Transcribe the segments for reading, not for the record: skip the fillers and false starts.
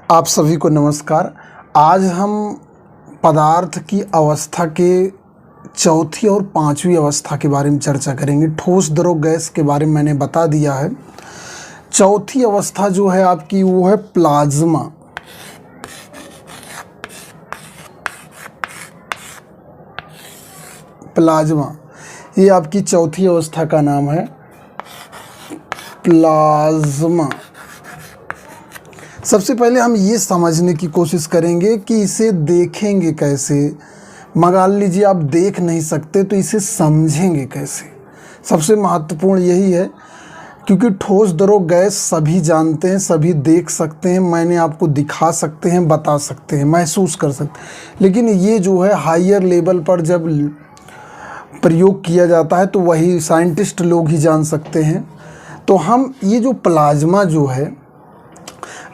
आप सभी को नमस्कार। आज हम पदार्थ की अवस्था के चौथी और पांचवी अवस्था के बारे में चर्चा करेंगे। ठोस द्रव गैस के बारे में मैंने बता दिया है। चौथी अवस्था जो है आपकी वो है प्लाज्मा। प्लाज्मा ये आपकी चौथी अवस्था का नाम है प्लाज्मा। सबसे पहले हम ये समझने की कोशिश करेंगे कि इसे देखेंगे कैसे। मगर लीजिए आप देख नहीं सकते तो इसे समझेंगे कैसे। सबसे महत्वपूर्ण यही है, क्योंकि ठोस द्रव गैस सभी जानते हैं, सभी देख सकते हैं, मैंने आपको दिखा सकते हैं, बता सकते हैं, महसूस कर सकते हैं, लेकिन ये जो है हायर लेवल पर जब प्रयोग किया जाता है तो वही साइंटिस्ट लोग ही जान सकते हैं। तो हम ये जो प्लाज्मा जो है,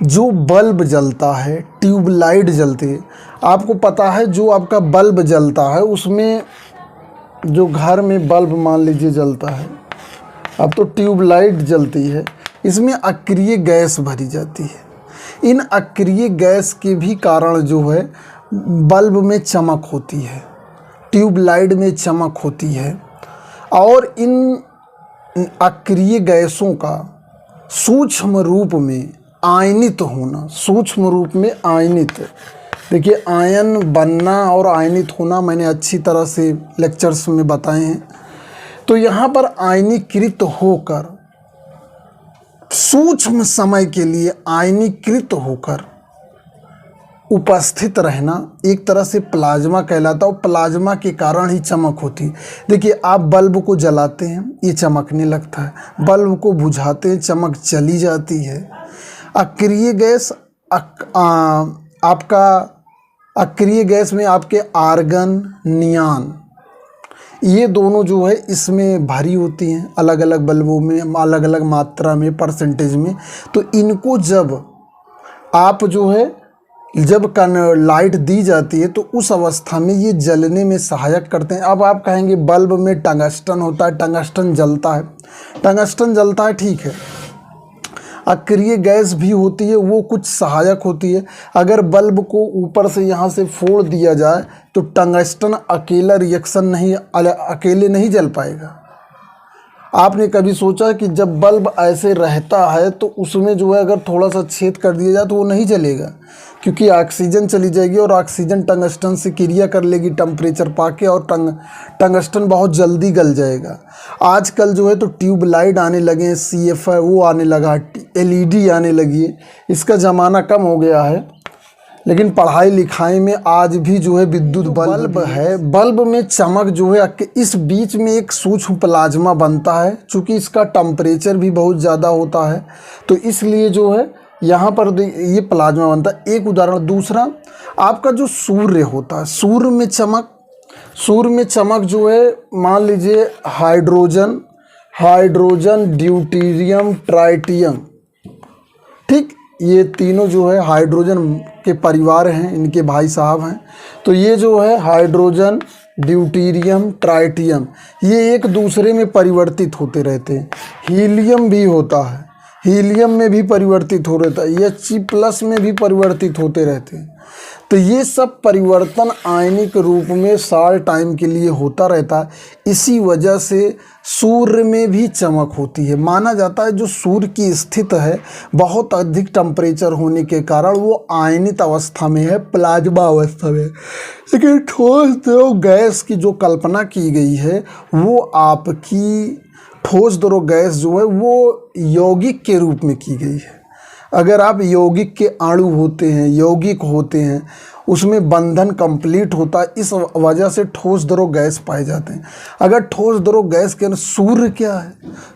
जो बल्ब जलता है, ट्यूबलाइट जलती है, आपको पता है जो आपका बल्ब जलता है उसमें जो घर में बल्ब मान लीजिए जलता है, अब तो ट्यूबलाइट जलती है, इसमें अक्रिय गैस भरी जाती है। इन अक्रिय गैस के भी कारण जो है बल्ब में चमक होती है, ट्यूबलाइट में चमक होती है। और इन अक्रिय गैसों का सूक्ष्म रूप में आयनित होना, सूक्ष्म रूप में आयनित, देखिए आयन बनना और आयनित होना मैंने अच्छी तरह से लेक्चर्स में बताए हैं। तो यहाँ पर आयनीकृत होकर सूक्ष्म समय के लिए आयनीकृत होकर उपस्थित रहना एक तरह से प्लाज्मा कहलाता है। और प्लाज्मा के कारण ही चमक होती है। देखिए आप बल्ब को जलाते हैं, ये चमकने लगता है, बल्ब को बुझाते हैं, चमक चली जाती है। अक्रिय गैस आपका अक्रिय गैस में आपके आर्गन, नियान, ये दोनों जो है इसमें भरी होती हैं अलग अलग बल्बों में, अलग अलग मात्रा में, परसेंटेज में। तो इनको जब आप जो है जब लाइट दी जाती है तो उस अवस्था में ये जलने में सहायक करते हैं। अब आप कहेंगे बल्ब में टंगस्टन होता है, टंगस्टन जलता है, टंगस्टन जलता है, ठीक है। अक्रिय गैस भी होती है, वो कुछ सहायक होती है। अगर बल्ब को ऊपर से यहाँ से फोड़ दिया जाए तो टंगस्टन अकेला रिएक्शन नहीं, अकेले नहीं जल पाएगा। आपने कभी सोचा कि जब बल्ब ऐसे रहता है तो उसमें जो है अगर थोड़ा सा छेद कर दिया जाए तो वो नहीं जलेगा, क्योंकि ऑक्सीजन चली जाएगी और ऑक्सीजन टंगस्टन से क्रिया कर लेगी टेम्परेचर पाके, और टंगस्टन बहुत जल्दी गल जाएगा। आजकल जो है तो ट्यूबलाइट आने लगे हैं, CFI वो आने लगा, LED आने लगी है, इसका ज़माना कम हो गया है। लेकिन पढ़ाई लिखाई में आज भी जो है विद्युत बल्ब है, बल्ब में चमक जो है इस बीच में एक सूक्ष्म प्लाज्मा बनता है। चूँकि इसका टेम्परेचर भी बहुत ज़्यादा होता है तो इसलिए जो है यहाँ पर ये प्लाज्मा बनता है। एक उदाहरण। दूसरा, आपका जो सूर्य होता है, सूर्य में चमक जो है मान लीजिए हाइड्रोजन, ड्यूटेरियम, ट्राइटियम, ठीक, ये तीनों जो है हाइड्रोजन के परिवार हैं, इनके भाई साहब हैं। तो ये जो है हाइड्रोजन, ड्यूटेरियम, ट्राइटियम, ये एक दूसरे में परिवर्तित होते रहते हैं। हीलियम भी होता है, हीलियम में भी परिवर्तित हो रहता है, H+ में भी परिवर्तित होते रहते हैं। तो ये सब परिवर्तन आयनिक रूप में साल टाइम के लिए होता रहता है। इसी वजह से सूर्य में भी चमक होती है। माना जाता है जो सूर्य की स्थिति है बहुत अधिक टेम्परेचर होने के कारण वो आयनित अवस्था में है, प्लाज्मा अवस्था में। लेकिन ठोस द्रव गैस की जो कल्पना की गई है वो आपकी ठोस द्रव गैस जो है वो यौगिक के रूप में की गई है। अगर आप यौगिक के अणु होते हैं, यौगिक होते हैं, उसमें बंधन कंप्लीट होता है, इस वजह से ठोस द्रव गैस पाए जाते हैं। अगर ठोस द्रव गैस के अंदर सूर्य क्या है,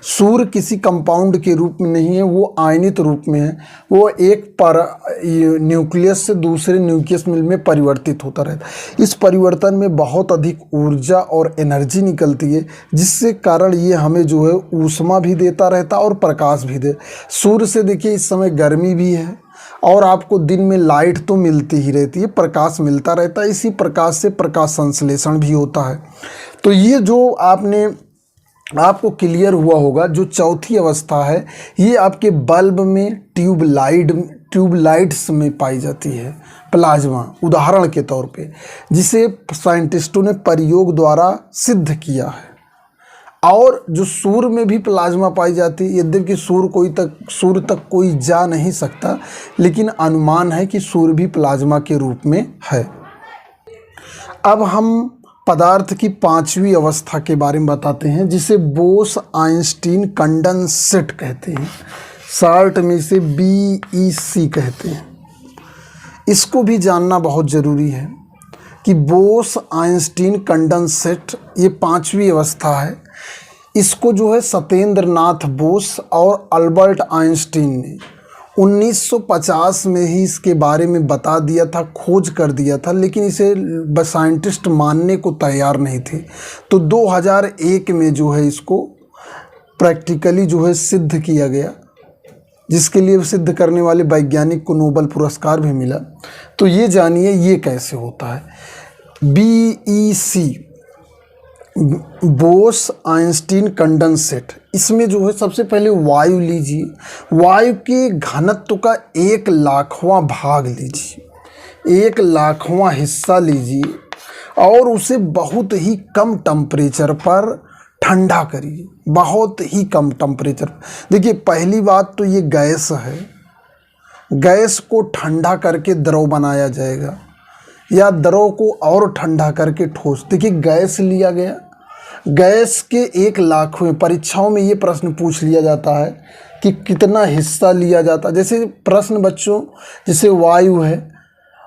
सूर्य किसी कंपाउंड के रूप में नहीं है, वो आयनित रूप में है। वो एक न्यूक्लियस से दूसरे न्यूक्लियस में परिवर्तित होता रहता है। इस परिवर्तन में बहुत अधिक ऊर्जा और एनर्जी निकलती है, जिससे कारण ये हमें जो है ऊष्मा भी देता रहता है और प्रकाश भी दे। सूर्य से देखिए इस समय गर्मी भी है और आपको दिन में लाइट तो मिलती ही रहती है, प्रकाश मिलता रहता है। इसी प्रकाश से प्रकाश संश्लेषण भी होता है। तो ये जो आपको क्लियर हुआ होगा, जो चौथी अवस्था है ये आपके बल्ब में ट्यूबलाइट्स में पाई जाती है प्लाज्मा, उदाहरण के तौर पे, जिसे साइंटिस्टों ने प्रयोग द्वारा सिद्ध किया है। और जो सूर्य में भी प्लाज्मा पाई जाती है, यद्यपि सूर्य तक कोई जा नहीं सकता, लेकिन अनुमान है कि सूर्य भी प्लाज्मा के रूप में है। अब हम पदार्थ की पांचवी अवस्था के बारे में बताते हैं, जिसे बोस आइंस्टीन कंडेंसेट कहते हैं, शॉर्ट में से BEC कहते हैं। इसको भी जानना बहुत ज़रूरी है कि बोस आइंस्टीन कंडेंसेट ये पांचवी अवस्था है। इसको जो है सत्येंद्र नाथ बोस और अल्बर्ट आइंस्टीन ने 1950 में ही इसके बारे में बता दिया था, खोज कर दिया था, लेकिन इसे साइंटिस्ट मानने को तैयार नहीं थे। तो 2001 में जो है इसको प्रैक्टिकली जो है सिद्ध किया गया, जिसके लिए सिद्ध करने वाले वैज्ञानिक को नोबेल पुरस्कार भी मिला। तो ये जानिए ये कैसे होता है। BEC बोस आइंस्टीन कंडेंसेट, इसमें जो है सबसे पहले वायु लीजिए, वायु के घनत्व का 1,00,000वां भाग लीजिए, 1,00,000वां हिस्सा लीजिए और उसे बहुत ही कम टेम्परेचर पर ठंडा करिए, बहुत ही कम टेम्परेचर। देखिए पहली बात तो ये गैस है, गैस को ठंडा करके द्रव बनाया जाएगा या द्रव को और ठंडा करके ठोस। देखिए गैस लिया गया, गैस के 1,00,000वें, परीक्षाओं में ये प्रश्न पूछ लिया जाता है कि कितना हिस्सा लिया जाता है। जैसे प्रश्न बच्चों, जैसे वायु है,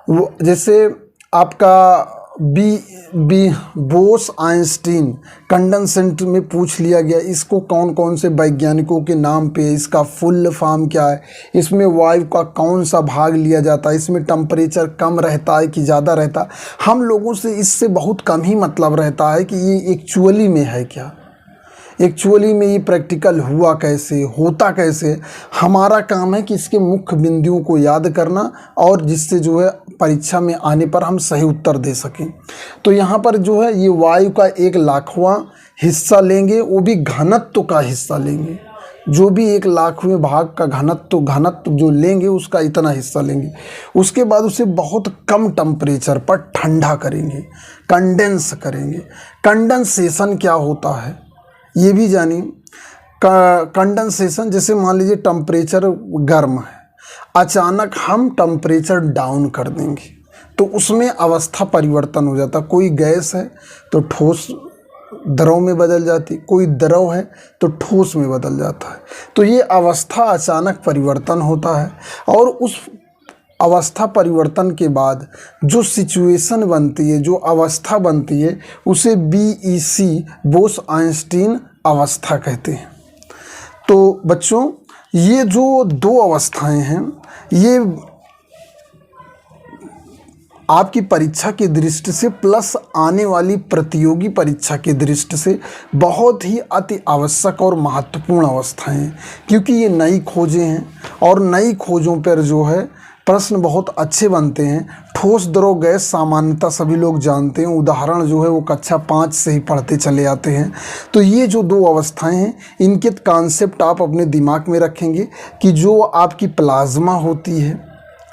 वो जैसे आपका बोस आइंस्टीन कंडेंसेट में पूछ लिया गया, इसको कौन कौन से वैज्ञानिकों के नाम पे, इसका फुल फॉर्म क्या है, इसमें वायु का कौन सा भाग लिया जाता है, इसमें टेम्परेचर कम रहता है कि ज़्यादा रहता है। हम लोगों से इससे बहुत कम ही मतलब रहता है कि ये एक्चुअली में है क्या, एक्चुअली में ये प्रैक्टिकल हुआ कैसे, होता कैसे। हमारा काम है कि इसके मुख्य बिंदुओं को याद करना और जिससे जो है परीक्षा में आने पर हम सही उत्तर दे सकें। तो यहाँ पर जो है ये वायु का 1,00,000वां हिस्सा लेंगे, वो भी घनत्व का हिस्सा लेंगे। जो भी 1,00,000वें भाग का घनत्व जो लेंगे उसका इतना हिस्सा लेंगे। उसके बाद उसे बहुत कम टेम्परेचर पर ठंडा करेंगे, कंडेंस करेंगे। कंडेंसेशन क्या होता है ये भी जानिए। कंडेंसेशन, जैसे मान लीजिए टेम्परेचर गर्म है, अचानक हम टेम्परेचर डाउन कर देंगे तो उसमें अवस्था परिवर्तन हो जाता। कोई गैस है तो ठोस द्रव में बदल जाती, कोई द्रव है तो ठोस में बदल जाता है। तो ये अवस्था अचानक परिवर्तन होता है और उस अवस्था परिवर्तन के बाद जो सिचुएशन बनती है, जो अवस्था बनती है, उसे BEC बोस आइंस्टीन अवस्था कहते हैं। तो बच्चों ये जो दो अवस्थाएं हैं, ये आपकी परीक्षा की दृष्टि से प्लस आने वाली प्रतियोगी परीक्षा की दृष्टि से बहुत ही अति आवश्यक और महत्वपूर्ण अवस्थाएं हैं, क्योंकि ये नई खोजें हैं और नई खोजों पर जो है प्रश्न बहुत अच्छे बनते हैं। ठोस द्रव गैस सामान्यतः सभी लोग जानते हैं, उदाहरण जो है वो कक्षा 5 से ही पढ़ते चले आते हैं। तो ये जो दो अवस्थाएं हैं, इनके कॉन्सेप्ट आप अपने दिमाग में रखेंगे कि जो आपकी प्लाज्मा होती है,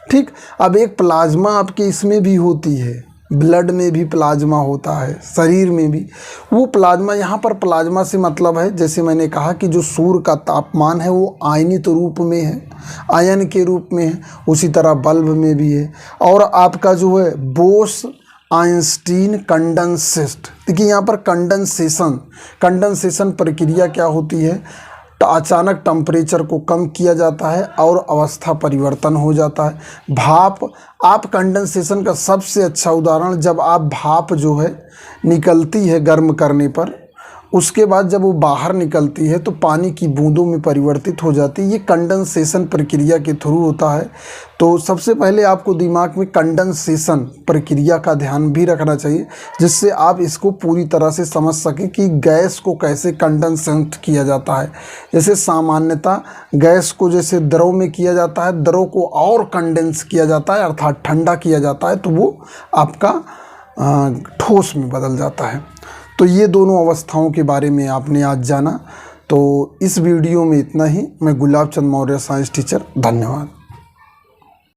ठीक, अब एक प्लाज्मा आपके इसमें भी होती है, ब्लड में भी प्लाज्मा होता है, शरीर में भी। वो प्लाज्मा, यहाँ पर प्लाज्मा से मतलब है, जैसे मैंने कहा कि जो सूर्य का तापमान है वो आयनित रूप में है, आयन के रूप में है, उसी तरह बल्ब में भी है। और आपका जो है बोस आइंस्टीन कंडेंसेट, देखिए यहाँ पर कंडेंसेशन प्रक्रिया क्या होती है, अचानक टेम्परेचर को कम किया जाता है और अवस्था परिवर्तन हो जाता है। भाप, आप कंडेंसेशन का सबसे अच्छा उदाहरण, जब आप भाप जो है निकलती है गर्म करने पर, उसके बाद जब वो बाहर निकलती है तो पानी की बूंदों में परिवर्तित हो जाती है। ये कंडेंसेशन प्रक्रिया के थ्रू होता है। तो सबसे पहले आपको दिमाग में कंडेंसेशन प्रक्रिया का ध्यान भी रखना चाहिए, जिससे आप इसको पूरी तरह से समझ सकें कि गैस को कैसे कंडेंसेट किया जाता है। जैसे सामान्यतः गैस को जैसे द्रव में किया जाता है, द्रव को और कंडेंस किया जाता है अर्थात ठंडा किया जाता है, तो वो आपका ठोस में बदल जाता है। तो ये दोनों अवस्थाओं के बारे में आपने आज जाना। तो इस वीडियो में इतना ही। मैं गुलाब चंद मौर्य, साइंस टीचर। धन्यवाद।